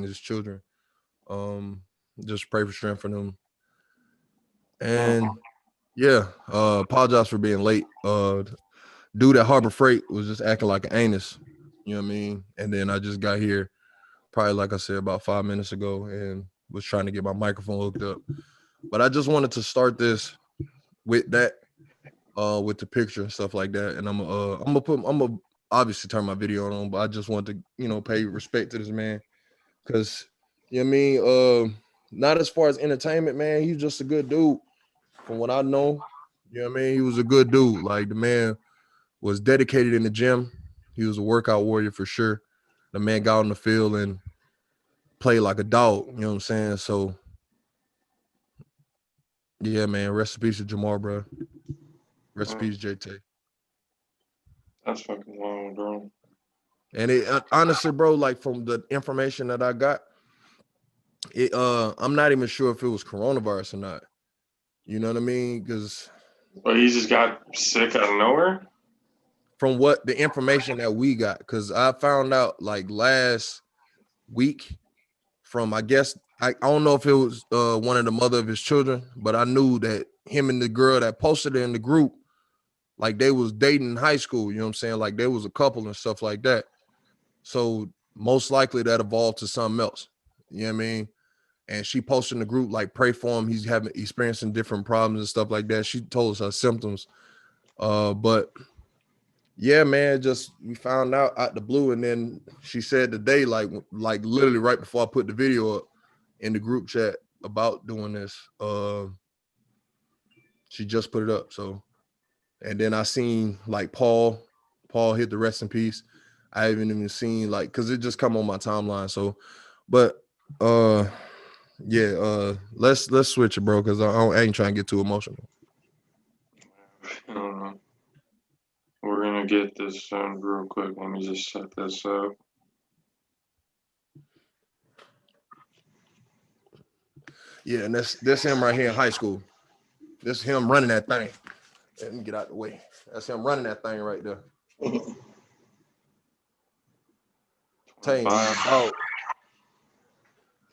his children. Just pray for strength for them. And yeah, apologize for being late. Dude at Harbor Freight was just acting like an anus. You know what I mean? And then I just got here probably like I said about 5 minutes ago and was trying to get my microphone hooked up. But I just wanted to start this with that, with the picture and stuff like that. And I'm gonna obviously turn my video on, but I just want to, pay respect to this man. Cause you know what I mean? Not as far as entertainment, man. He's just a good dude. From what I know, you know what I mean? He was a good dude. Like the man was dedicated in the gym. He was a workout warrior for sure. The man got on the field and played like a dog. You know what I'm saying? So yeah, man. Rest in peace to Jamar, bro. Rest in peace, JT. That's fucking long, bro. And it honestly, bro, like from the information that I got, I'm not even sure if it was coronavirus or not. You know what I mean? Because But he just got sick out of nowhere? from what the information that we got, because I found out like last week from, I guess, I don't know if it was one of the mother of his children, but I knew that him and the girl that posted it in the group, like they was dating in high school. You know what I'm saying? Like there was a couple and stuff like that. So most likely that evolved to something else. You know what I mean? And she posted in the group, like, pray for him. He's experiencing different problems and stuff like that. She told us her symptoms. But yeah, man, just we found out the blue. And then she said today, like literally right before I put the video up in the group chat about doing this, she just put it up. So, and then I seen like Paul hit the rest in peace. I haven't even seen like, cause it just come on my timeline. So, but yeah, let's switch it, bro, because I ain't trying to get too emotional. I don't know. We're gonna get this done real quick. Let me just set this up. Yeah, and that's him right here in high school. This is him running that thing. Let me get out the way. That's him running that thing right there. Tell you,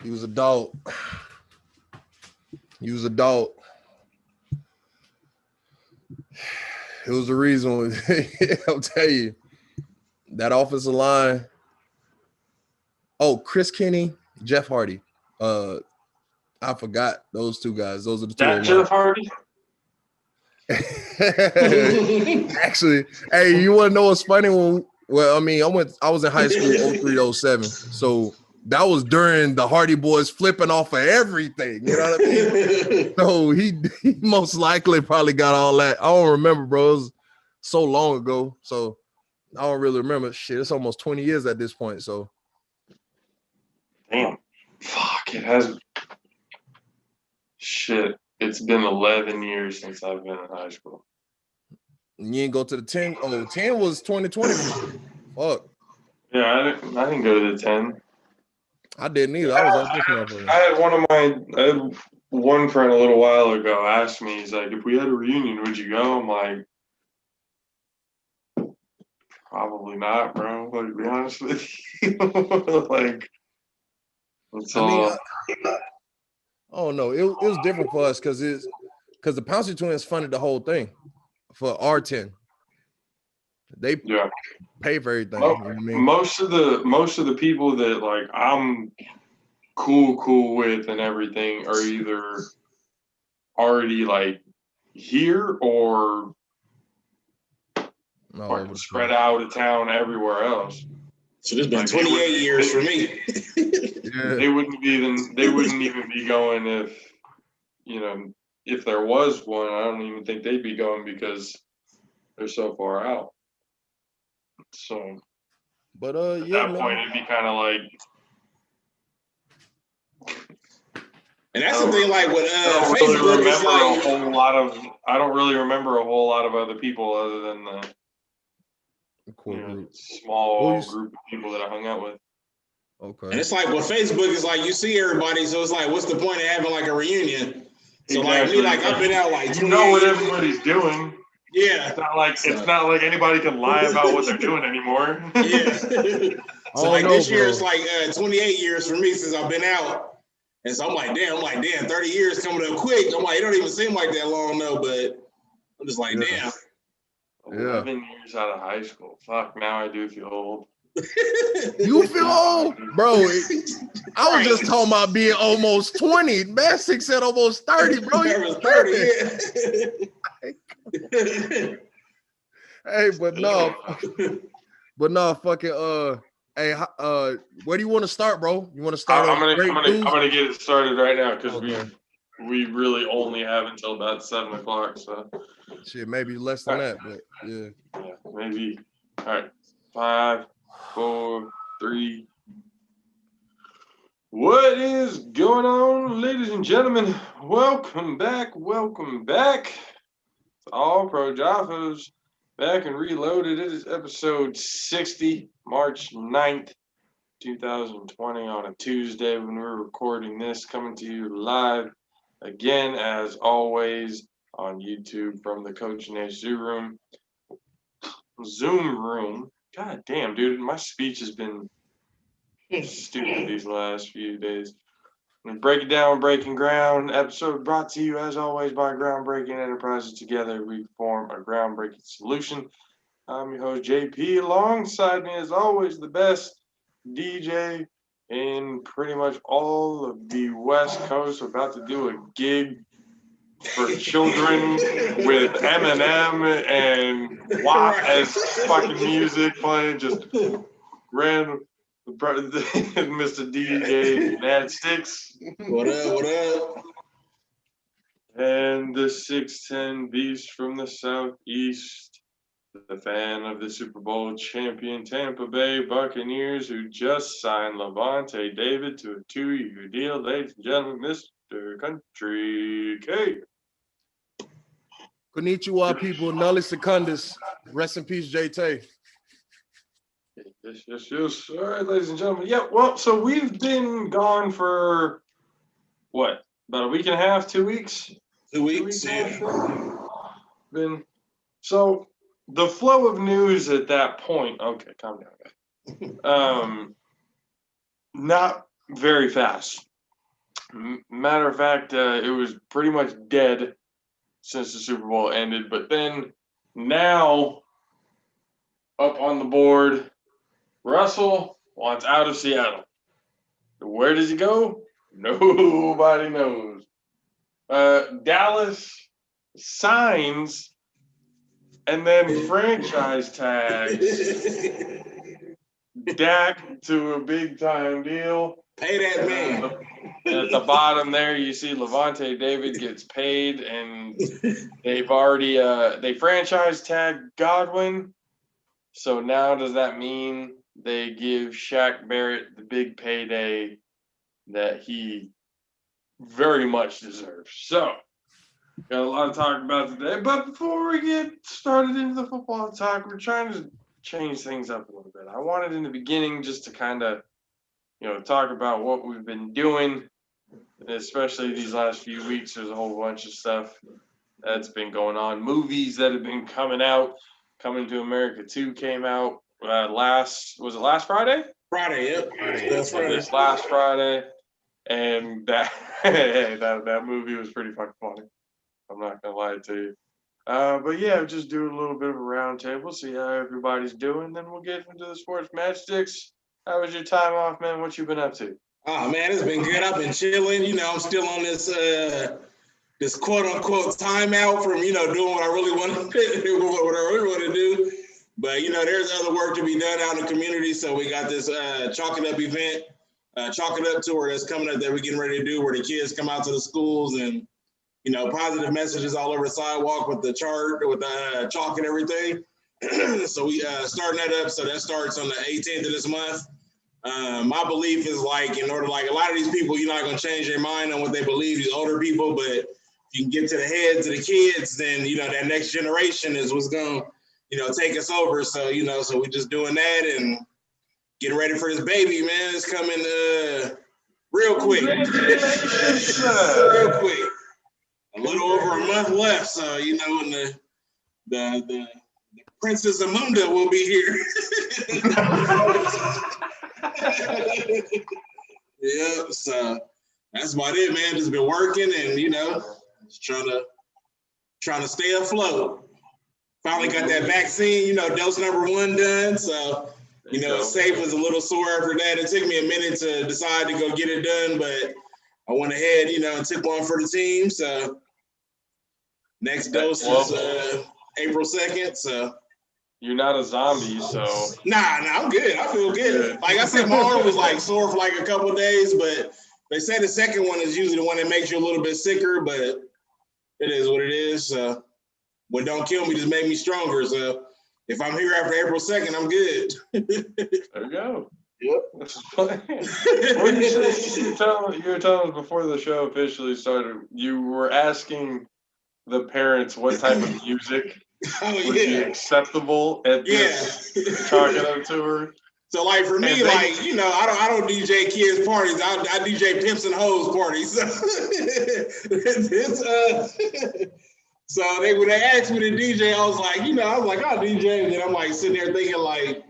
he was a dog. He was a dog. It was the reason. I'll tell you, that offensive line. Oh, Chris Kenny, Jeff Hardy. I forgot those two guys. Those are the two. That Jeff Hardy. Actually, hey, you want to know what's funny? Well, I mean, I was in high school 0307, so that was during the Hardy Boys flipping off of everything. You know what I mean? So he most likely probably got all that. I don't remember, bro. It was so long ago, so I don't really remember. Shit, it's almost 20 years at this point. So, damn, fuck, it has. Shit, it's been 11 years since I've been in high school. You ain't go to the 10. Oh, 10 was 2020. Fuck. Yeah, I didn't go to the 10. I didn't either. I was at this motherfucker. I had one friend a little while ago asked me, he's like, if we had a reunion, would you go? I'm like, probably not, bro. Like, to be honest with you. Like, that's all. Oh no, it was different for us because the Pouncey Twins funded the whole thing for R10. They pay for everything. Well, you know what I mean? Most of the people that like I'm cool with and everything are either already like here or like spread out of town everywhere else. So there's been 28 years for me. Yeah. They wouldn't even be going if there was one. I don't even think they'd be going because they're so far out. So, but at that point, it'd be kind of like. And that's the thing, like with Facebook, it's like I don't really remember a whole lot of other people other than the small group of people that I hung out with. Okay. And it's like with Facebook, it's like you see everybody, so it's like, what's the point of having like a reunion? So exactly. like me, like I've been out like you know what everybody's doing. Yeah. It's not like anybody can lie about what they're doing anymore. Yeah. So Oh like no, this year, bro. it's like 28 years for me since I've been out. And so I'm like, damn, 30 years coming up quick. I'm like, it don't even seem like that long though, but I'm just like, Yeah. damn. 11 years out of high school. Fuck, now I do feel old. You feel old, bro. I was just Right. talking about being almost 20. Massick said almost 30, bro. That You was tripping. 30, yeah. Hey, but no, fucking hey, where do you want to start, bro? You want to start I'm on gonna great news? get it started right now because Okay. we really only have until about 7 o'clock. So Shit, maybe less than that, but yeah. yeah, maybe. All right, 5, 4, 3. What is going on, ladies and gentlemen? Welcome back. Welcome back to All Pro JAFFOs. Back and reloaded. It is episode 60, March 9th, 2020 on a Tuesday when we're recording this, coming to you live again, as always, on YouTube from the Coach Nash Zoom room. God damn, dude, my speech has been stupid these last few days. We break it down, breaking ground. Episode brought to you, as always, by Groundbreaking Enterprises. Together, we form a groundbreaking solution. I'm your host, JP. Alongside me, as always, the best DJ in pretty much all of the West Coast. We're about to do a gig for children with Eminem and WAP as fucking music playing. Just random. Mr. DJ Mad Sticks. What up? And the 6'10 beast from the southeast, the fan of the Super Bowl champion Tampa Bay Buccaneers, who just signed Levante David to a 2-year deal. Ladies and gentlemen, Mr. Country K. Konnichiwa, people. Nulli Secundus. Rest in peace, JT. Yes. All right, ladies and gentlemen. Yeah, well, so we've been gone for, what, about a week and a half, 2 weeks? 2 weeks, yeah. So the flow of news at that point, okay, calm down, guys. Not very fast. Matter of fact, it was pretty much dead since the Super Bowl ended. But then now, up on the board, Russell wants out of Seattle. Where does he go? Nobody knows. Dallas signs and then franchise tags Dak to a big time deal. Pay that man. At the bottom there, you see Levante David gets paid, and they've already they franchise tagged Godwin. So now does that mean they give Shaq Barrett the big payday that he very much deserves? So got a lot to talk about today. But before we get started into the football talk, we're trying to change things up a little bit. I wanted in the beginning just to kind of, talk about what we've been doing, especially these last few weeks. There's a whole bunch of stuff that's been going on. Movies that have been coming out. Coming to America 2 came out last Friday? Friday, yep. That's Friday. This last Friday. And that movie was pretty fucking funny. I'm not going to lie to you. But yeah, just do a little bit of a round table, see how everybody's doing. Then we'll get into the sports matchsticks. How was your time off, man? What you been up to? Oh man, it's been good. I've been chilling. I'm still on this quote unquote timeout from doing what I really want to do, what I really want to do. But there's other work to be done out in the community. So we got this Chalk It Up event, Chalk It Up tour that's coming up that we're getting ready to do, where the kids come out to the schools and positive messages all over the sidewalk with the chart, with the chalk and everything. So we starting that up. So that starts on the 18th of this month. My belief is in order, a lot of these people, you're not going to change their mind on what they believe, these older people, but if you can get to the heads of the kids, then, that next generation is what's going to, take us over. So, so we're just doing that and getting ready for this baby, man. It's coming real quick. Real quick. A little over a month left. So, and the Princess Amunda will be here. Yeah, so that's about it, man. Just been working and just trying to stay afloat. Finally got that vaccine, dose number 1 done. So, safe was a little sore after that. It took me a minute to decide to go get it done, but I went ahead, and took one for the team. So next dose is April 2nd. So you're not a zombie, so nah, I'm good. I feel good. Like I said, my arm was like sore for like a couple of days, but they say the second one is usually the one that makes you a little bit sicker, but it is what it is. So what don't kill me just made me stronger. So if I'm here after April 2nd, I'm good. There you go. Yep. What you were telling us before the show officially started, you were asking the parents what type of music would be acceptable at this chocolate tour. So like for me, I don't DJ kids parties. I DJ pimps and hoes parties. So when they asked me to DJ, I was like, I'll DJ, and then I'm like sitting there thinking like,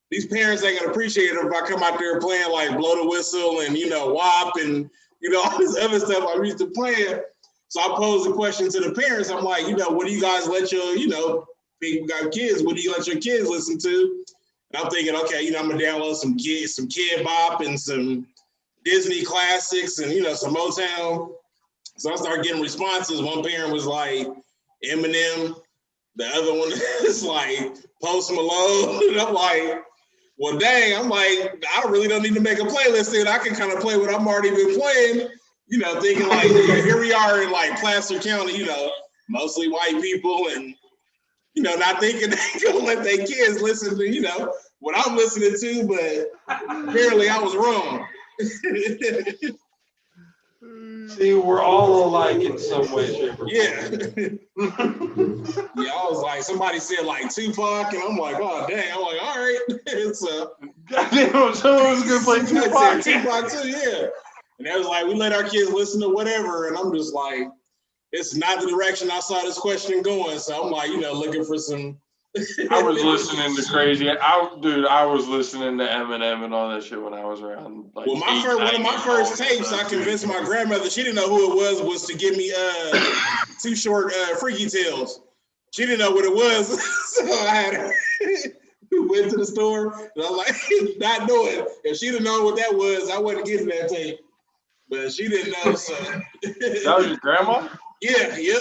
these parents ain't gonna appreciate it if I come out there playing like blow the whistle and WAP and all this other stuff I'm used to playing. So I posed a question to the parents. I'm like, what do you guys let your, people got kids, what do you let your kids listen to? And I'm thinking, okay, I'm gonna download some Kid Bop and some Disney classics and some Motown. So I started getting responses. One parent was like Eminem, the other one is like Post Malone. And I'm like, well, dang, I really don't need to make a playlist then. I can kind of play what I'm already been playing, thinking like, here we are in like Placer County, mostly white people and, not thinking they gonna let their kids listen to, what I'm listening to, but apparently I was wrong. See, we're all alike in some way, shape, or form. Yeah, I was like, somebody said like Tupac, and I'm like, oh dang, I'm like, all right. Goddamn, someone was gonna play Tupac. Tupac too, yeah. And they was like, we let our kids listen to whatever, and I'm just like, it's not the direction I saw this question going. So I'm like, looking for some. I was listening to crazy. I was listening to Eminem and all that shit when I was around. Like, well, one of my first tapes, I convinced my grandmother. She didn't know who it was to give me Too Short Freaky Tales. She didn't know what it was, so I had her. Went to the store, and I was like, not knowing. If she'd have known what that was, I wasn't getting that tape. But she didn't know, so. That was your grandma? Yeah, yep.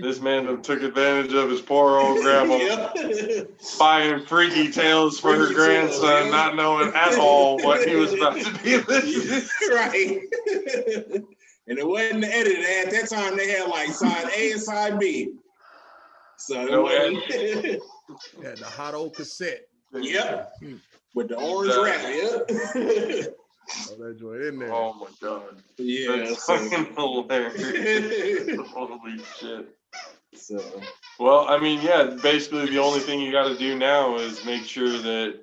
This man took advantage of his poor old grandma, buying freaky tales for her grandson, not knowing at all what he was about to be listening. Right. And it wasn't edited. At that time, they had like side A and side B. So it had the hot old cassette. Yep. With the orange wrap, yep. Oh, that joint in there. Oh my god. Yeah. That's fucking hilarious. Holy shit. So. Well, I mean, yeah, basically the only thing you got to do now is make sure that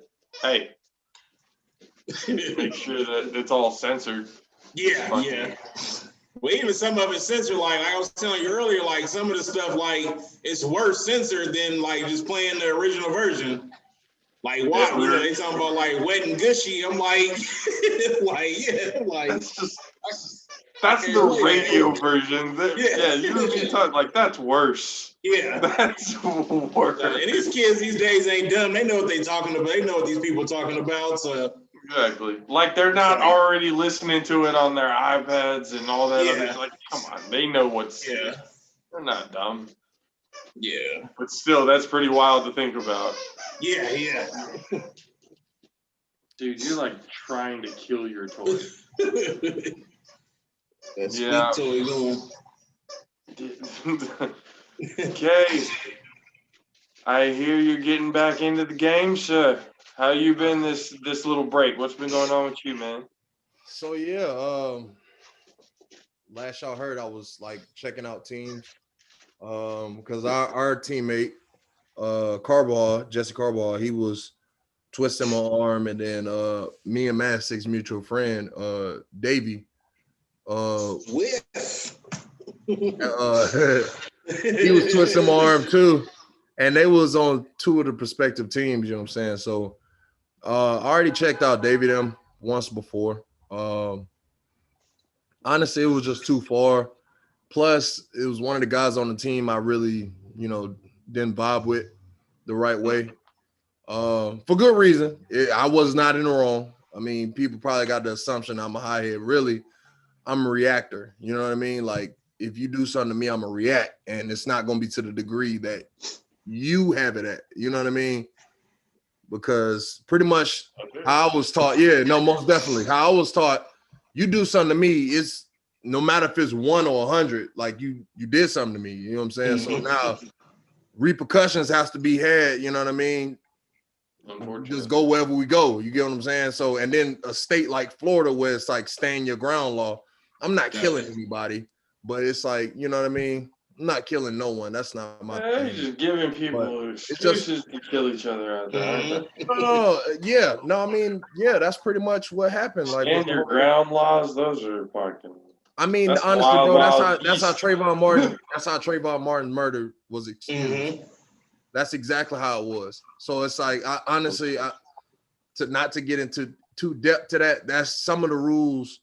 it's all censored. Yeah, yeah. Well, even some of it censored, like I was telling you earlier, like some of the stuff, like it's worse censored than like just playing the original version. Like what? Yeah, they talking about like Wet and Gushy. I'm like, that's the radio version. Yeah, you know what you're talking like. That's worse. Yeah, that's worse. And these kids these days ain't dumb. They know what they talking about. They know what these people talking about. So exactly, like they're not already listening to it on their iPads and all that other. Like, come on, they know what's. Yeah, they're not dumb. Yeah, but still, that's pretty wild to think about. Yeah, yeah. Dude, you're like trying to kill your toy. That sweet toy going. Okay. I hear you're getting back into the game, sir. How you been this little break? What's been going on with you, man? So yeah, last y'all heard I was like checking out teams. Because our teammate, Jesse Carball, he was twisting my arm, and then me and Mastic's mutual friend, Davey, he was twisting my arm too, and they was on two of the prospective teams. You know what I'm saying? So I already checked out David M once before. Honestly, it was just too far. Plus, it was one of the guys on the team I really, didn't vibe with the right way. For good reason. I was not in the wrong. I mean, people probably got the assumption I'm a high head. Really, I'm a reactor. You know what I mean? Like, if you do something to me, I'm a react, and it's not going to be to the degree that you have it at. You know what I mean? Because pretty much how I was taught, yeah, no, most definitely. How I was taught, you do something to me, it's no matter if it's 1 or 100, like you did something to me. You know what I'm saying? So now repercussions has to be had. You know what I mean? Just go wherever we go. You get what I'm saying? So, and then a state like Florida where it's like stand your ground law. I'm not killing anybody, but it's like, you know what I mean? I'm not killing no one. That's not my thing. Just giving people excuses to kill each other out there. Yeah. No, I mean, yeah, that's pretty much what happened. Like, stand your ground laws, those are fucking. I mean, that's honestly, bro, that's how beast. Trayvon Martin, that's how Trayvon Martin's murder was excused. That's exactly how it was. So it's like, I honestly, not to get into too depth to that, that's some of the rules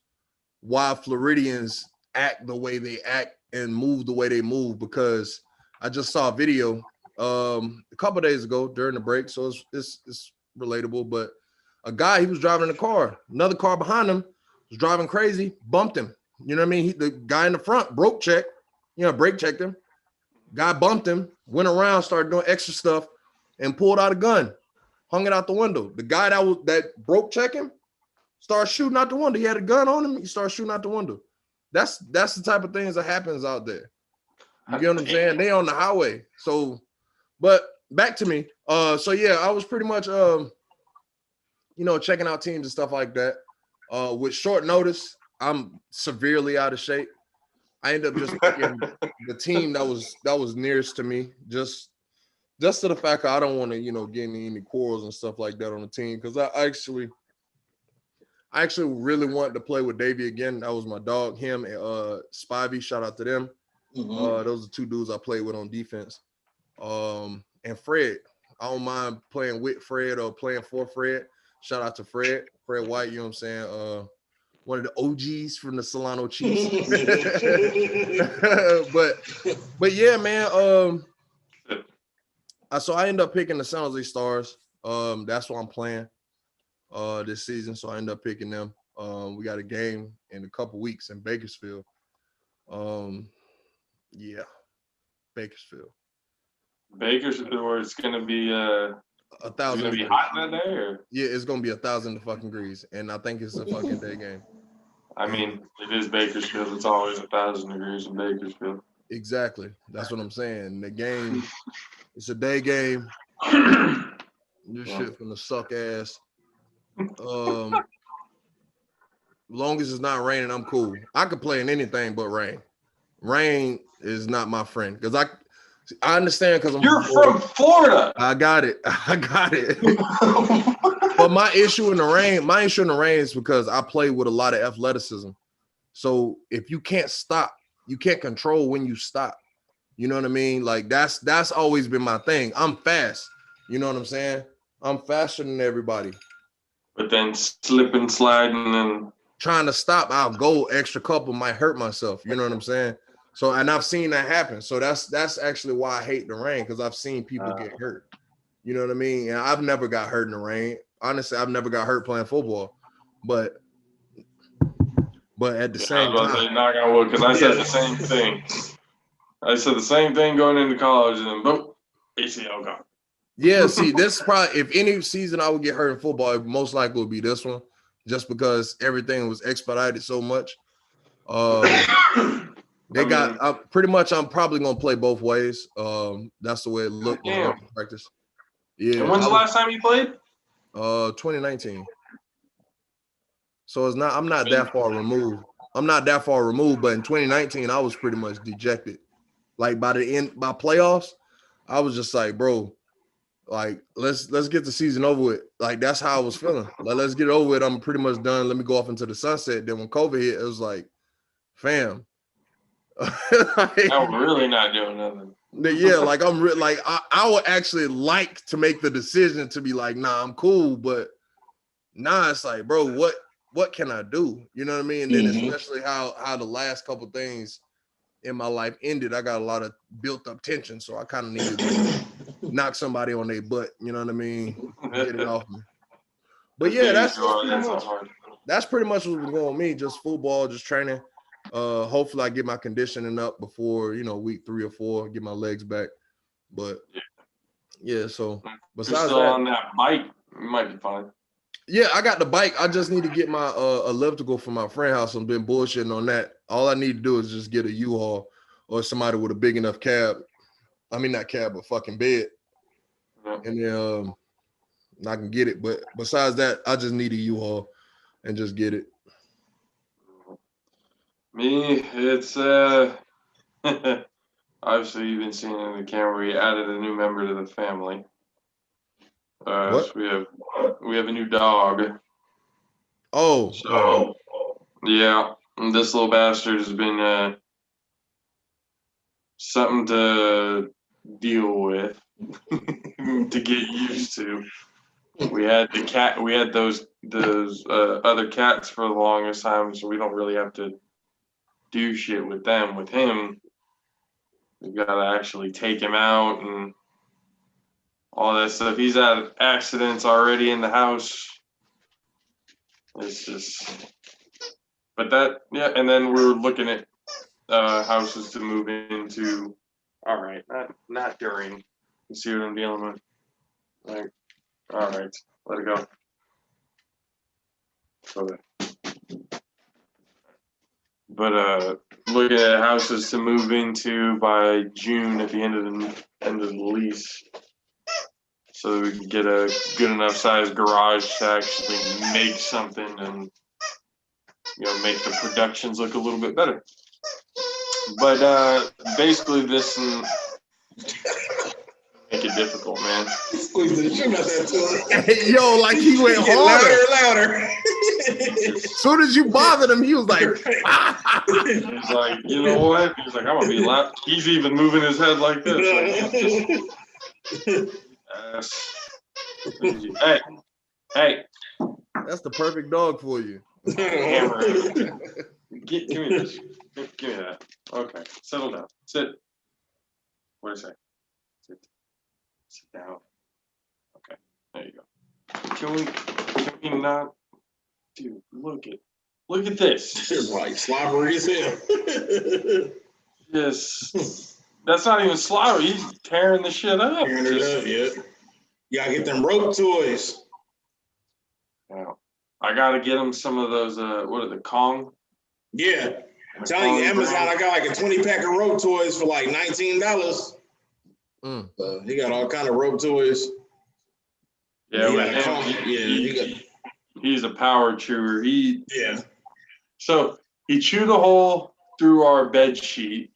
why Floridians act the way they act and move the way they move. Because I just saw a video a couple days ago during the break, so it's relatable. But a guy, he was driving in a car, another car behind him was driving crazy, bumped him. You know what I mean? The guy in the front brake checked him. Guy bumped him, went around, started doing extra stuff, and pulled out a gun, hung it out the window. The guy that broke check him started shooting out the window. He had a gun on him. He started shooting out the window. That's the type of things that happens out there. You get what I'm saying? They on the highway. So, but back to me. So yeah, I was pretty much checking out teams and stuff like that. With short notice, I'm severely out of shape. I ended up just picking the team that was nearest to me, just to the fact I don't want to, get any quarrels and stuff like that on the team. Because I actually really wanted to play with Davey again. That was my dog, him and Spivey. Shout out to them. Those are two dudes I played with on defense. And Fred. I don't mind playing with Fred or playing for Fred. Shout out to Fred White, you know what I'm saying? One of the OGs from the Solano Chiefs. but yeah, man. So I ended up picking the San Jose Stars. That's what I'm playing this season. So I ended up picking them. We got a game in a couple weeks in Bakersfield. Yeah, Bakersfield. Or it's gonna be 1,000. It's gonna be hot that day, or? Yeah, it's gonna be 1,000 fucking degrees, and I think it's a fucking day game. I mein, it is Bakersfield. It's always 1,000 degrees in Bakersfield. Exactly. That's what I'm saying. The game, it's a day game. This shit finna suck ass. Long as it's not raining, I'm cool. I could play in anything but rain. Rain is not my friend because I understand because you're from Florida. I got it. But my issue in the rain is because I play with a lot of athleticism. So if you can't stop, you can't control when you stop. You know what I mean? Like that's always been my thing. I'm fast. You know what I'm saying? I'm faster than everybody. But then slipping, sliding, and trying to stop, I'll go extra couple, might hurt myself. You know what I'm saying? So, and I've seen that happen. So that's actually why I hate the rain, because I've seen people get hurt. You know what I mean? And I've never got hurt in the rain. Honestly, I've never got hurt playing football. But at the same time, I was about to say, knock on wood, because I said the same thing. I said the same thing going into college, and then boom, ACL gone. Yeah, see, this probably, if any season I would get hurt in football, it most likely would be this one, just because everything was expedited so much. They got pretty much. I'm probably gonna play both ways. That's the way it looked in practice. Yeah. And when's the last time you played? 2019. So it's not. I'm not that far removed. But in 2019, I was pretty much dejected. Like by playoffs, I was just like, bro, like let's get the season over with. Like that's how I was feeling. Like let's get it over with. I'm pretty much done. Let me go off into the sunset. Then when COVID hit, it was like, fam. I'm really not doing nothing. Yeah, like I would actually like to make the decision to be like, nah, I'm cool, but now it's like, bro, what can I do? You know what I mean? And then especially how the last couple things in my life ended, I got a lot of built up tension, so I kind of needed to knock somebody on their butt. You know what I mean? Get it off me. But yeah, that's pretty much what's been going on with me. Just football, just training. Hopefully I get my conditioning up before, week 3 or 4, get my legs back. But yeah, so besides you're still on that bike, you might be fine. Yeah, I got the bike. I just need to get my elliptical from my friend house. I've been bullshitting on that. All I need to do is just get a U-Haul or somebody with a big enough cab. I mean, not cab, but fucking bed. Yeah. And then I can get it. But besides that, I just need a U-Haul and just get it. Me, it's obviously you've been seeing in the camera. We added a new member to the family. What? So we have a new dog. Oh. So yeah, this little bastard has been something to deal with, to get used to. We had the cat. We had those other cats for the longest time, so we don't really have to do shit with them. With him, we gotta actually take him out and all that stuff. He's had accidents already in the house. It's just, but that, yeah. And then we're looking at houses to move into. All right, not during. You see what I'm dealing with? Like, all right, let it go. Okay. But looking at houses to move into by June at the end of the lease, so we can get a good enough size garage to actually make something and make the productions look a little bit better. But basically this make it difficult, man. Squeeze the shit out that toilet. Yo, like he went harder. Louder. As soon as you bothered him, he was like, he's like, you know what? He's like, I'm gonna be loud. He's even moving his head like this. Like, hey. That's the perfect dog for you. Give me this. Give me that. Okay, settle down. Sit. What did I say? Sit down. Okay, there you go. Can we not? Dude, look at this. It's like slobbery as hell. Yes. That's not even slobbery. He's tearing the shit up. Tearing it up, yeah. You gotta get them rope toys. Yeah. I gotta get him some of those, what are the Kong? Yeah. I'm telling you, Amazon, I got like a 20-pack of rope toys for like $19. So he got all kind of rope toys. Yeah, he's a power chewer. So he chewed a hole through our bed sheet.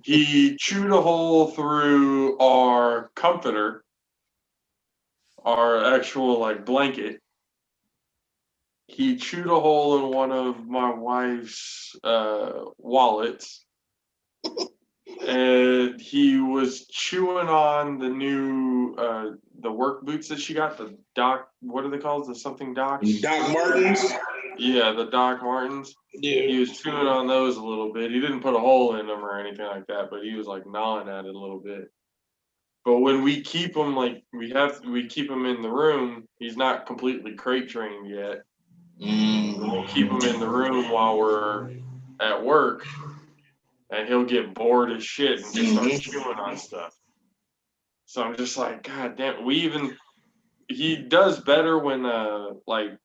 He chewed a hole through our comforter, our actual blanket. He chewed a hole in one of my wife's wallets. And he was chewing on the new the work boots that she got, the Doc, what are they called? The something Docs? Doc Martens? Yeah, the Doc Martens. Yeah. He was chewing on those a little bit. He didn't put a hole in them or anything like that, but he was gnawing at it a little bit. But when we keep him we keep him in the room, he's not completely crate trained yet. We'll keep him in the room while we're at work. And he'll get bored as shit and just start chewing on stuff. So I'm just like, God damn. He does better when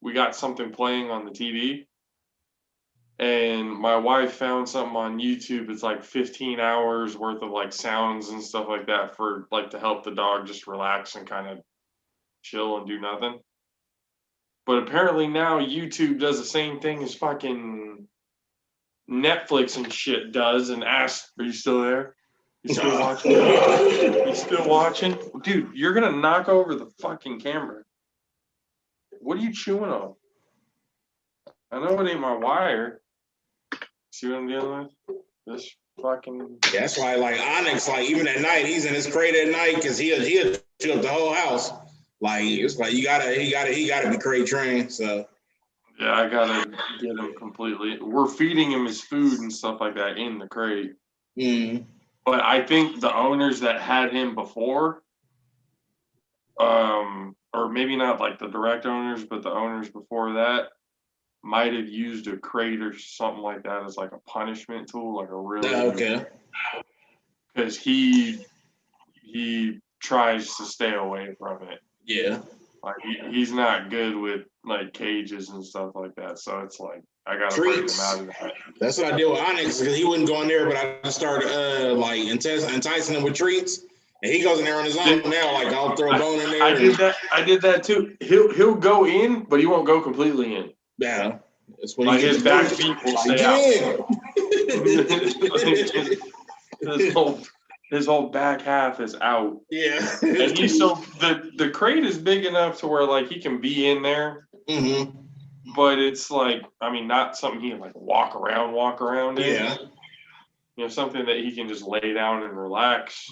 we got something playing on the TV. And my wife found something on YouTube. It's 15 hours worth of sounds and stuff like that for to help the dog just relax and kind of chill and do nothing. But apparently now YouTube does the same thing as fucking Netflix and shit does, and asks, are you still there? You still watching? You still watching? Dude, you're gonna knock over the fucking camera. What are you chewing on? I know it ain't my wire. See what I'm dealing with? This fucking... That's why Onyx, even at night, he's in his crate at night because he'll chew up the whole house. Like it's like he gotta be crate trained. So Yeah, I gotta get him completely. We're feeding him his food and stuff like that in the crate. But I think the owners that had him before, or maybe not like the direct owners, but the owners before that, might have used a crate or something like that as like a punishment tool, like a really okay. because he tries to stay away from it. Yeah. Like he's not good with like cages and stuff like that. So it's like I gotta break him Treats. out of that. That's what I did with Onyx because he wouldn't go in there, but I just started like enticing him with treats. And he goes in there on his own now. Like I'll throw a bone in there. I did that too. He'll go in, but he won't go completely in. Yeah. It's when like his back feet will stay out. his whole back half is out. Yeah. And he's so the crate is big enough to where like he can be in there. Mm-hmm. But it's like, I mean, not something he can like walk around in. Yeah. You know, something that he can just lay down and relax.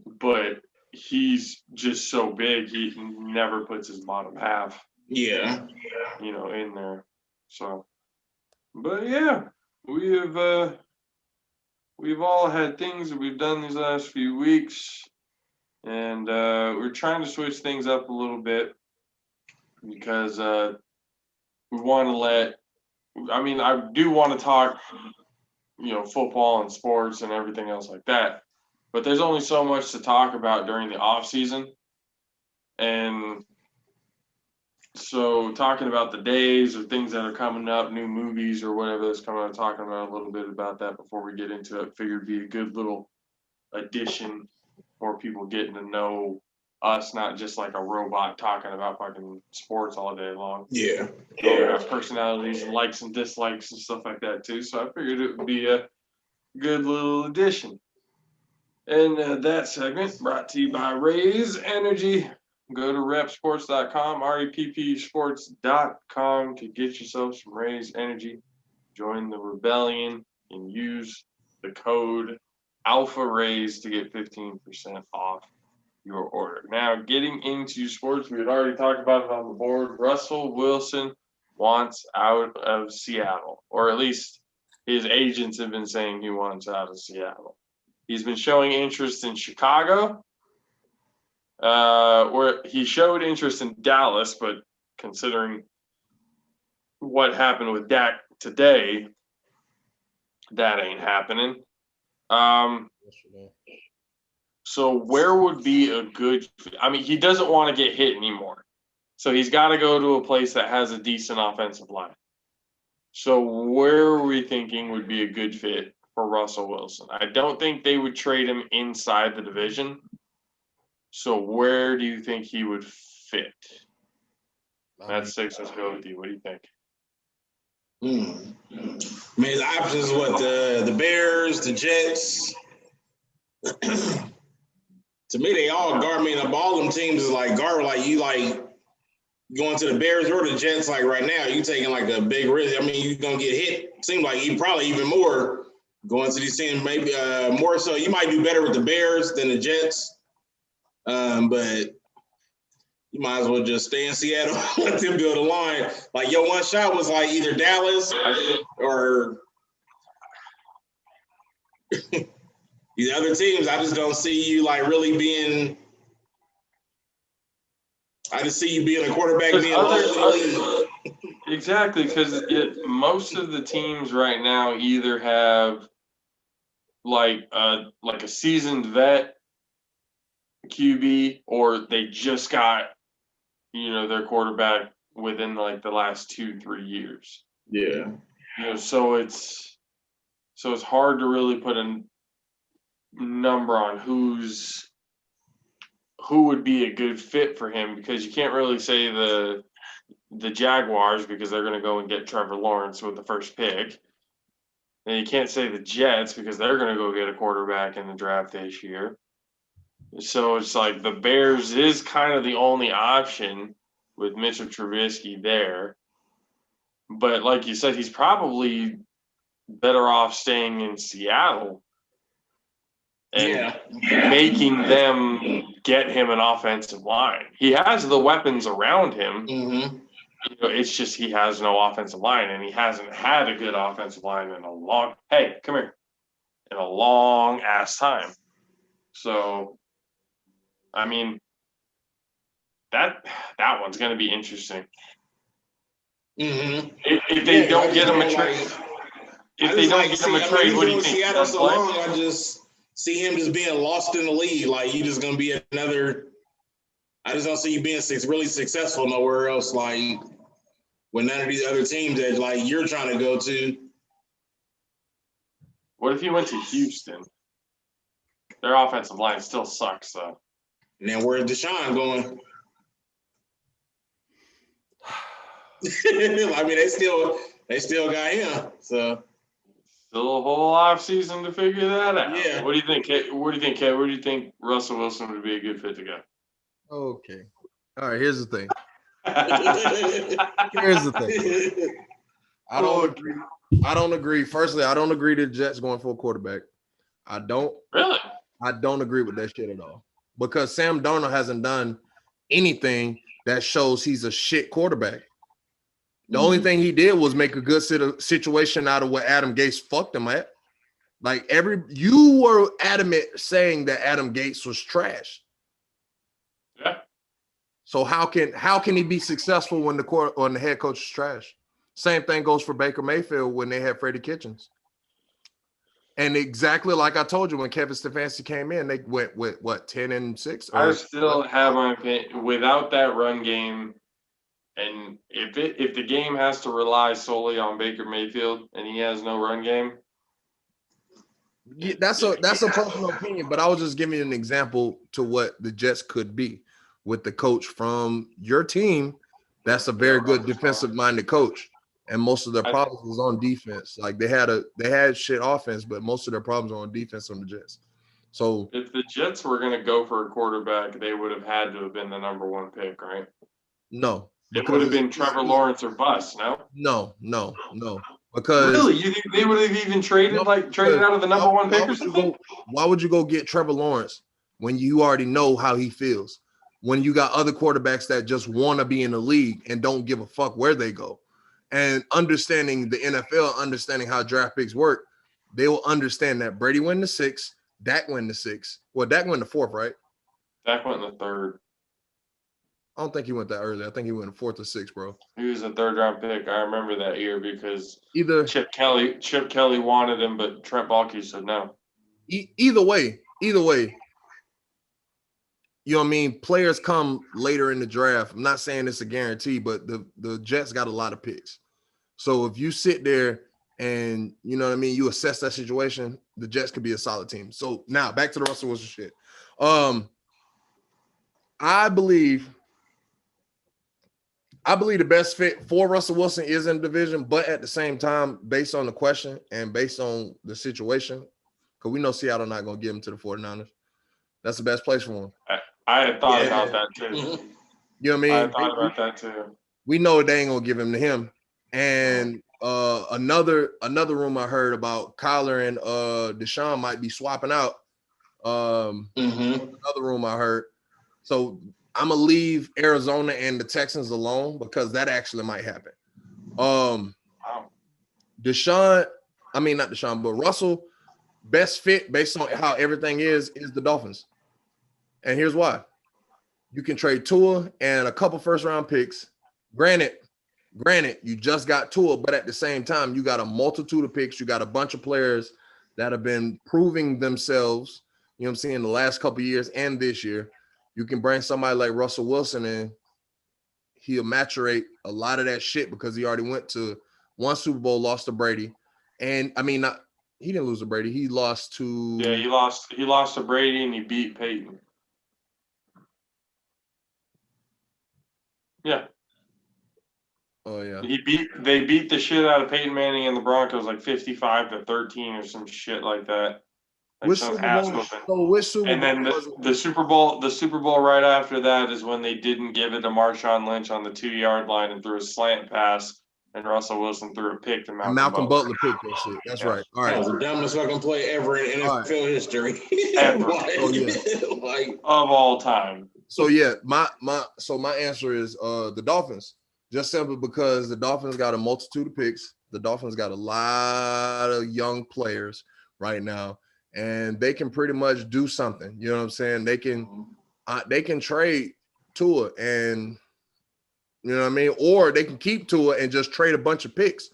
But he's just so big, he never puts his bottom half. Yeah. You know, in there. So, but yeah, we've all had things that we've done these last few weeks, and we're trying to switch things up a little bit because we want to let. I mean, I do want to talk, you know, football and sports and everything else like that. But there's only so much to talk about during the off season. And so talking about the days or things that are coming up, new movies or whatever that's coming out, talking about a little bit about that before we get into it, figured it'd be a good little addition for people getting to know us, not just like a robot talking about fucking sports all day long. Yeah. We have personalities and likes and dislikes and stuff like that too. So I figured it would be a good little addition. And that segment brought to you by Raise Energy. Go to repsports.com, reppsports.com to get yourself some Raise Energy. Join the rebellion and use the code Alpha Raise to get 15% off your order. Now, getting into sports, we had already talked about it on the board. Russell Wilson wants out of Seattle, or at least his agents have been saying he wants out of Seattle. He's been showing interest in Chicago, where he showed interest in Dallas, but considering what happened with Dak today, that ain't happening. So where would be a good – I mean, he doesn't want to get hit anymore. So he's got to go to a place that has a decent offensive line. So where are we thinking would be a good fit for Russell Wilson? I don't think they would trade him inside the division. So where do you think he would fit? That's 6. Let's go with you. What do you think? I mean, his options what the Bears, the Jets. To me, they all guard. I mean, of all them teams is like guard. Like you like going to the Bears or the Jets. Like right now, you taking like a big risk. I mean, you're gonna get hit. Seems like you probably even more going to these teams. Maybe more so. You might do better with the Bears than the Jets. But you might as well just stay in Seattle, let them build a line. Like your one shot was like either Dallas or these other teams. I just don't see you like really being. I just see you being a quarterback. Exactly, because most of the teams right now either have like a seasoned vet QB, or they just got, you know, their quarterback within like the last 2-3 years. Yeah. You know, so it's hard to really put a number on who would be a good fit for him, because you can't really say the Jaguars because they're going to go and get Trevor Lawrence with the first pick. And you can't say the Jets because they're going to go get a quarterback in the draft this year. So it's like the Bears is kind of the only option with Mitchell Trubisky there. But like you said, he's probably better off staying in Seattle and making them get him an offensive line. He has the weapons around him. Mm-hmm. You know, it's just he has no offensive line, and he hasn't had a good offensive line in a long – hey, come here – in a long-ass time. So, I mean, that one's going to be interesting. Mm-hmm. If they don't get him a trade – if they don't get him a trade, what do you think? Seattle so long, I just see him just being lost in the league. Like, he just going to be another – I just don't see you being really successful nowhere else, like, with none of these other teams that, like, you're trying to go to. What if he went to Houston? Their offensive line still sucks, though. And then where's Deshaun going? I mean, they still got him. So still a whole off season to figure that out. Yeah. What do you think, Kate? Where do you think Russell Wilson would be a good fit to go? Okay. All right, here's the thing. I don't agree. Firstly, I don't agree to the Jets going for a quarterback. I don't agree with that shit at all. Because Sam Darnold hasn't done anything that shows he's a shit quarterback. The only thing he did was make a good situation out of what Adam Gase fucked him at. Like you were adamant saying that Adam Gase was trash. Yeah. So how can he be successful when the head coach is trash? Same thing goes for Baker Mayfield when they had Freddie Kitchens. And exactly like I told you, when Kevin Stefanski came in, they went with what 10-6. I still have my opinion. Without that run game, and if the game has to rely solely on Baker Mayfield and he has no run game, yeah, that's a personal opinion. But I was just giving you an example to what the Jets could be with the coach from your team. That's a very good defensive-minded coach. And most of their problems was on defense. Like they had shit offense, but most of their problems are on defense on the Jets. So if the Jets were going to go for a quarterback, they would have had to have been the number one pick, right? No, it would have been Trevor Lawrence or bust. No. No. Because really, you think they would have even traded out of the number one pick or something? Why would you go get Trevor Lawrence when you already know how he feels? When you got other quarterbacks that just want to be in the league and don't give a fuck where they go. And understanding the NFL, understanding how draft picks work, they will understand that Brady went the 6th, Dak went the 6th. Well, Dak went the 4th, right? Dak went in the 3rd. I don't think he went that early. I think he went the 4th or 6th, bro. He was a 3rd-round pick. I remember that year because either Chip Kelly wanted him, but Trent Baalke said no. Either way, you know what I mean? Players come later in the draft. I'm not saying it's a guarantee, but the Jets got a lot of picks. So if you sit there and, you know what I mean, you assess that situation, the Jets could be a solid team. So now back to the Russell Wilson shit. I believe the best fit for Russell Wilson is in the division, but at the same time, based on the question and based on the situation, because we know Seattle not going to give him to the 49ers. That's the best place for him. I had thought about that too. You know what I mean? I thought about that too. We know they ain't going to give him to him. And another rumor I heard about Kyler and Deshaun might be swapping out. Another rumor I heard. So I'm gonna leave Arizona and the Texans alone because that actually might happen. Deshaun, I mean not Deshaun, but Russell, best fit based on how everything is the Dolphins. And here's why. You can trade Tua and a couple first-round picks. Granted, you just got Tua, but at the same time, you got a multitude of picks. You got a bunch of players that have been proving themselves, you know what I'm saying, the last couple of years and this year. You can bring somebody like Russell Wilson and he'll maturate a lot of that shit because he already went to one Super Bowl, lost to Brady. And I mean, he didn't lose to Brady. He lost to – yeah, he lost to Brady and he beat Peyton. Yeah. Oh yeah. They beat the shit out of Peyton Manning and the Broncos like 55-13 or some shit like that. Like which some Super ass Bowl? whooping. So which Super and then the Super Bowl right after that is when they didn't give it to Marshawn Lynch on the 2-yard line and threw a slant pass and Russell Wilson threw a pick to And Malcolm Butler picked that shit. That's right. All That right. was the dumbest fucking play ever in NFL history. Ever. Oh yeah. Like of all time. So yeah, my answer is the Dolphins. Just simply because the Dolphins got a multitude of picks. The Dolphins got a lot of young players right now, and they can pretty much do something. You know what I'm saying? They can trade Tua, and you know what I mean, or they can keep Tua and just trade a bunch of picks.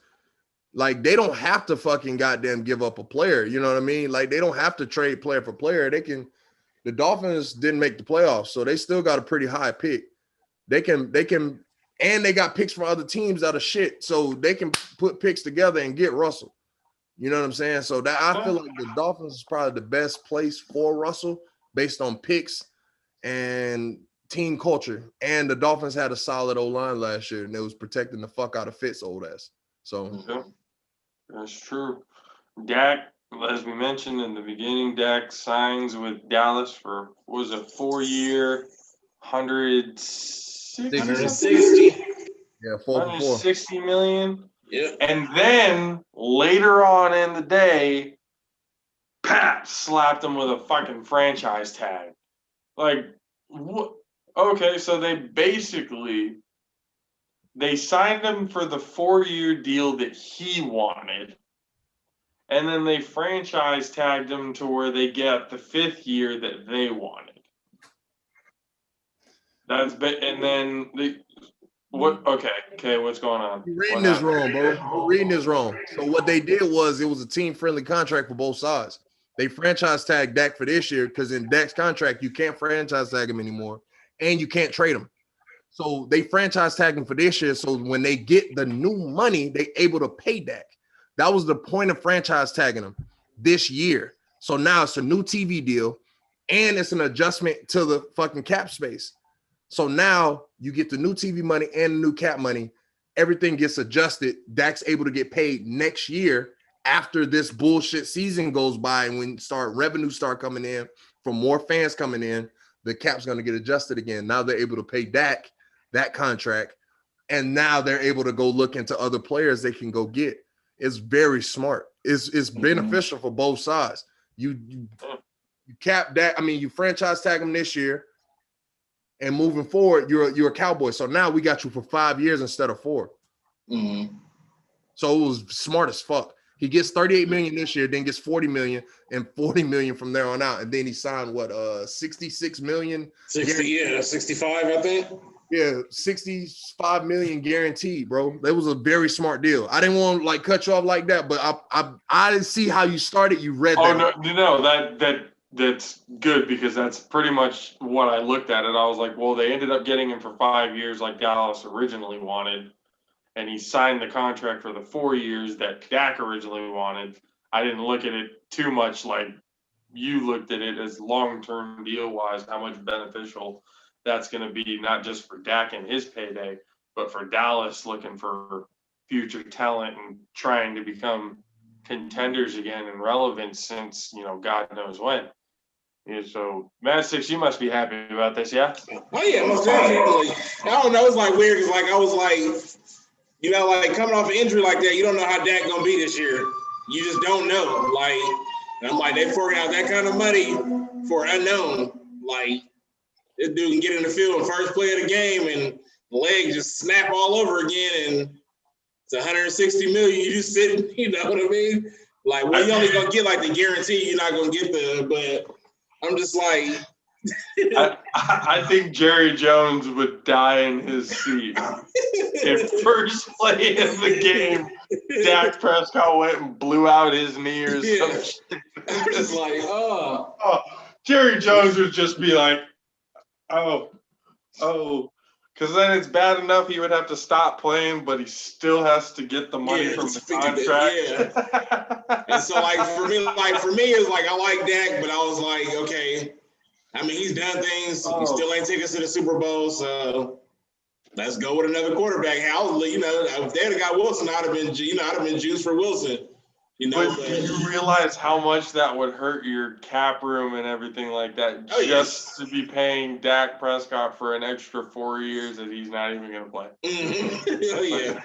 Like they don't have to fucking goddamn give up a player. You know what I mean? Like they don't have to trade player for player. They can. The Dolphins didn't make the playoffs, so they still got a pretty high pick. They can, and they got picks from other teams out of shit, so they can put picks together and get Russell. You know what I'm saying? So that I feel like the Dolphins is probably the best place for Russell based on picks and team culture. And the Dolphins had a solid O-line last year, and it was protecting the fuck out of Fitz' old ass. So Yeah, that's true. Dak, as we mentioned in the beginning, Dak signs with Dallas for, what was it, 4-year, 160 yeah, 4 for 4. 160 million. yeah. And then later on in the day, Pat slapped him with a fucking franchise tag. Like, what? Okay, so they signed him for the 4-year deal that he wanted. And then they franchise tagged him to where they get the 5th year that they wanted. And then what? Okay, what's going on? You're reading this wrong, bro. You're reading this wrong. So what they did was it was a team-friendly contract for both sides. They franchise tagged Dak for this year because in Dak's contract you can't franchise tag him anymore, and you can't trade him. So they franchise tagged him for this year. So when they get the new money, they able to pay Dak. That was the point of franchise tagging him this year. So now it's a new TV deal, and it's an adjustment to the fucking cap space. So now you get the new TV money and the new cap money. Everything gets adjusted. Dak's able to get paid next year after this bullshit season goes by, and when revenue start coming in from more fans coming in, the cap's going to get adjusted again. Now they're able to pay Dak that contract, and now they're able to go look into other players they can go get. It's very smart. It's beneficial for both sides. You cap Dak. I mean, you franchise tag him this year. And moving forward, you're a Cowboy. So now we got you for 5 years instead of 4. Mm-hmm. So it was smart as fuck. He gets 38 million this year, then gets 40 million and 40 million from there on out. And then he signed 66 million? 65, I think. Yeah, 65 million guaranteed, bro. That was a very smart deal. I didn't want to like cut you off like that, but I didn't see how you started. You read that. Oh no, that's good because that's pretty much what I looked at it. I was like, well, they ended up getting him for 5 years like Dallas originally wanted, and he signed the contract for the 4 years that Dak originally wanted. I didn't look at it too much like you looked at it as long-term deal-wise, how much beneficial that's going to be, not just for Dak and his payday, but for Dallas looking for future talent and trying to become contenders again and relevant since, God knows when. Yeah, so, Mad Six, you must be happy about this, yeah? Oh, yeah, most definitely. I don't know. It's like weird because, I was like, coming off an injury like that, you don't know how Dak going to be this year. You just don't know. And I'm like, they forking out that kind of money for unknown. Like, this dude can get in the field first play of the game and the leg just snap all over again, and it's 160 million. You just sitting, you know what I mean? Like, well, you only gonna get like the guarantee. You're not gonna get but I'm just like, I think Jerry Jones would die in his seat if first play in the game, Dak Prescott went and blew out his knee or some shit. I'm just like, Jerry Jones would just be like, oh, because then it's bad enough he would have to stop playing, but he still has to get the money from the contract. And so, for me, it was like I like Dak, but I was like, okay. I mean, he's done things. He still ain't taken us to the Super Bowl, so let's go with another quarterback. If they had got Wilson, I'd have been juiced for Wilson. But do you realize how much that would hurt your cap room and everything like that to be paying Dak Prescott for an extra 4 years that he's not even going to play? Mm-hmm.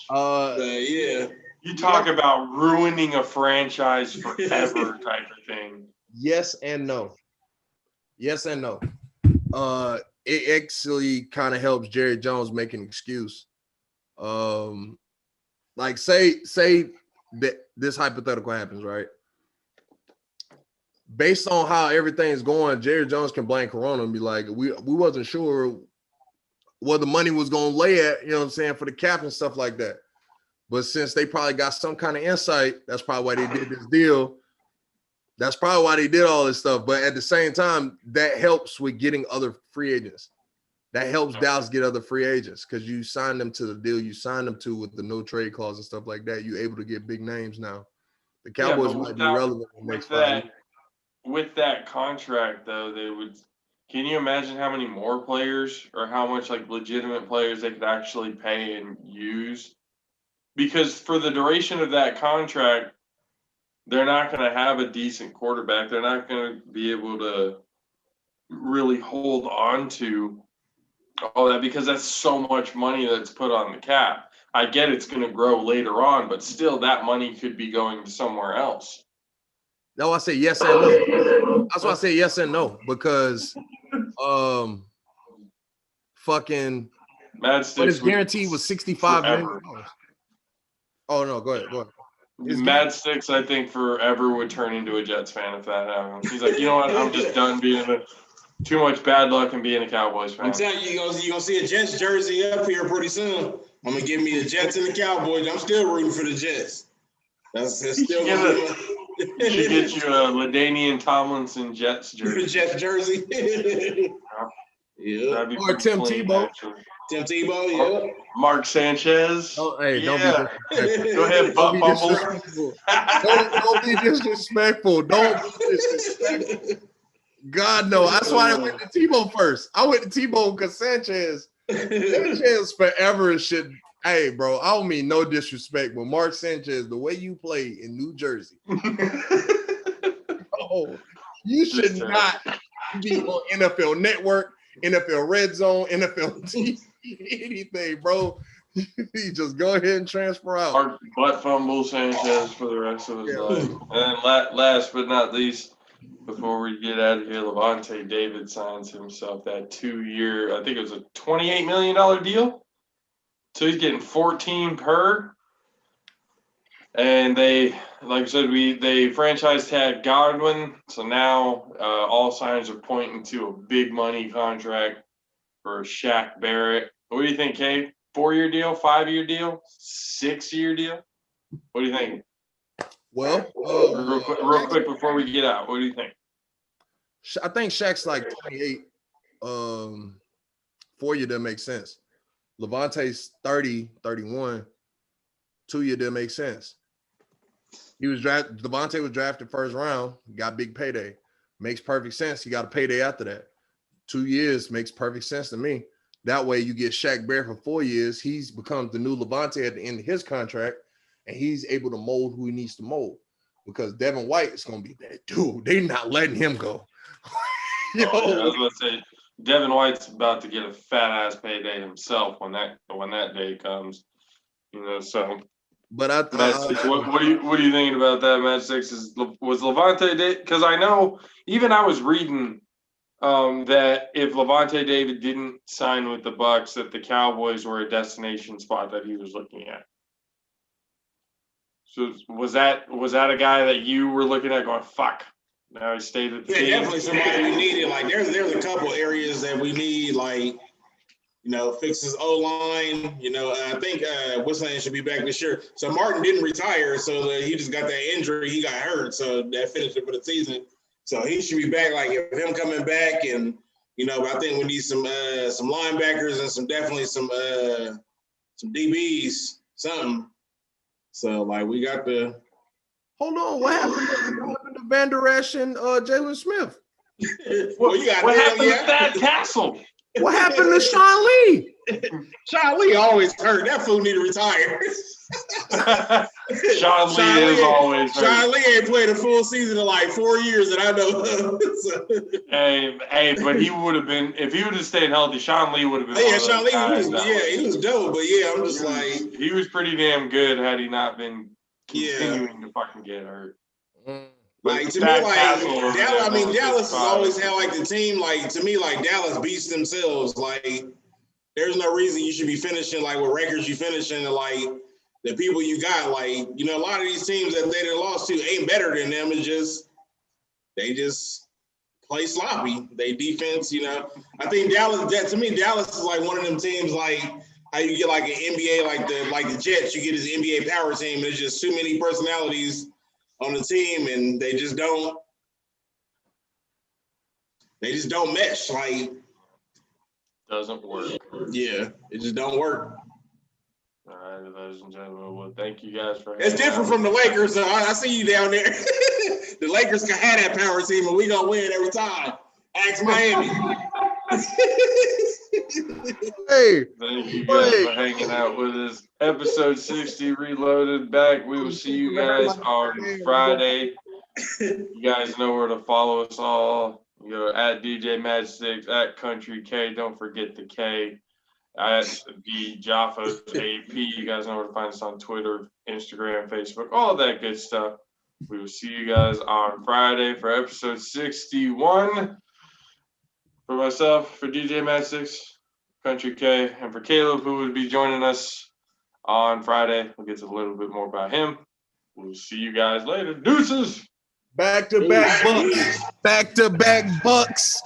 Yeah. You talk about ruining a franchise forever type of thing. Yes and no. Yes and no. It actually kind of helps Jerry Jones make an excuse. Like say that this hypothetical happens, right? Based on how everything's going, Jerry Jones can blame Corona and be like, we wasn't sure where the money was gonna lay at, you know what I'm saying, for the cap and stuff like that. But since they probably got some kind of insight, that's probably why they did this deal. That's probably why they did all this stuff. But at the same time, that helps with getting other free agents. That helps Dallas get other free agents because you signed them to the deal you signed them to with the no trade clause and stuff like that. You're able to get big names now. The Cowboys might be relevant in the next 5 years. With that contract, though, they would. Can you imagine how many more players or how much like legitimate players they could actually pay and use? Because for the duration of that contract, they're not going to have a decent quarterback. They're not going to be able to really hold on to all that because that's so much money that's put on the cap. I get it's going to grow later on, but still that money could be going to somewhere else. That's why I say yes and no. That's why I say yes and no because fucking Mad Sticks, but his guarantee was $65 million. Oh no, go ahead. Mad Sticks, I think, forever would turn into a Jets fan if that happened. He's like, you know what? I'm just done being too much bad luck and being a Cowboys fan. I'm telling you, you're gonna see a Jets jersey up here pretty soon. I'm gonna give me the Jets and the Cowboys. I'm still rooting for the Jets. That's still you should get you a LaDainian Tomlinson Jets jersey. Jets jersey. Yeah. Or Tim Tebow. Tim Tebow, yeah. Mark Sanchez. Oh, hey, don't be disrespectful. Go ahead, Butt Bumble. Don't be disrespectful. Don't be disrespectful. God, no. That's why I went to Tebow first. I went to Tebow because Sanchez forever should. Hey, bro, I don't mean no disrespect, but Mark Sanchez, the way you play in New Jersey, oh, you should not be on NFL Network, NFL Red Zone, NFL TV, anything, bro. You just go ahead and transfer out. Our butt fumble Sanchez for the rest of his life. And then last but not least, before we get out of here, Levante David signs himself that 2-year, I think it was a $28 million deal. So he's getting 14 per. And they, like I said, they franchise tag Godwin. So now all signs are pointing to a big money contract for Shaq Barrett. What do you think, Kate? 4-year deal, 5-year deal, 6-year deal? What do you think? Well, real quick before we get out, what do you think? I think Shaq's like 28. 4-year doesn't make sense. Levante's 30, 31. 2-year didn't make sense. Levante was drafted first round, got big payday. Makes perfect sense. He got a payday after that. 2 years makes perfect sense to me. That way you get Shaq Barrett for 4 years. He's becomes the new Levante at the end of his contract, and he's able to mold who he needs to mold. Because Devin White is going to be that dude. They're not letting him go. I was going to say, Devin White's about to get a fat ass payday himself when that day comes. You know, so. But what are you thinking about that, Match 6? Was Levante David? Because I know even I was reading that if Levante David didn't sign with the Bucs, that the Cowboys were a destination spot that he was looking at. So was that a guy that you were looking at going, fuck? Now he stayed at the team? Definitely somebody we needed. Like there's a couple areas that we need, like, you know, fixes O-line. You know, I think what's name should be back this year. So Martin didn't retire, so he just got that injury. He got hurt, so that finished it for the season. So he should be back. Like if him coming back, and you know, I think we need some linebackers and definitely some DBs, something. So like we got the. Hold on, what happened to Van Der Esch and Jalen Smith? What happened to Thad Castle? What happened to Sean Lee? Sean Lee always hurt. That fool need to retire. Sean Lee is always hurt. Sean Lee ain't played a full season in like 4 years that I know of. Hey, but he would have been, if he would have stayed healthy, Sean Lee would have been. Yeah, Sean Lee he was dope, but yeah, I'm just like he was pretty damn good had he not been continuing to fucking get hurt. Like to me, like Dallas has always had like the team. Like to me, like Dallas beats themselves. Like there's no reason you should be finishing like what records you finishing. And like the people you got, like a lot of these teams that they lost to ain't better than them. It's just they just play sloppy. They defense, I think Dallas. To me, Dallas is like one of them teams like how you get like an NBA like the Jets. You get this NBA power team. There's just too many personalities on the team, and they just don't mesh. Like, doesn't work. Yeah, it just don't work. All right, ladies and gentlemen. Well, thank you guys for. It's different from the Lakers. So I see you down there. The Lakers can have that power team, and we gonna win every time. Ask Miami. Hey, thank you guys for hanging out with us. Episode 60 Reloaded back. We will see you guys on Friday. You guys know where to follow us all. You go at DJ Match6, at Country K. Don't forget the K. At the JAFFO AP. You guys know where to find us on Twitter, Instagram, Facebook, all that good stuff. We will see you guys on Friday for episode 61. For myself, for DJ Match6, Country K, and for Caleb, who will be joining us on Friday. We'll get to a little bit more about him. We'll see you guys later. Deuces! Back-to-back Bucks. Back-to-back Bucks.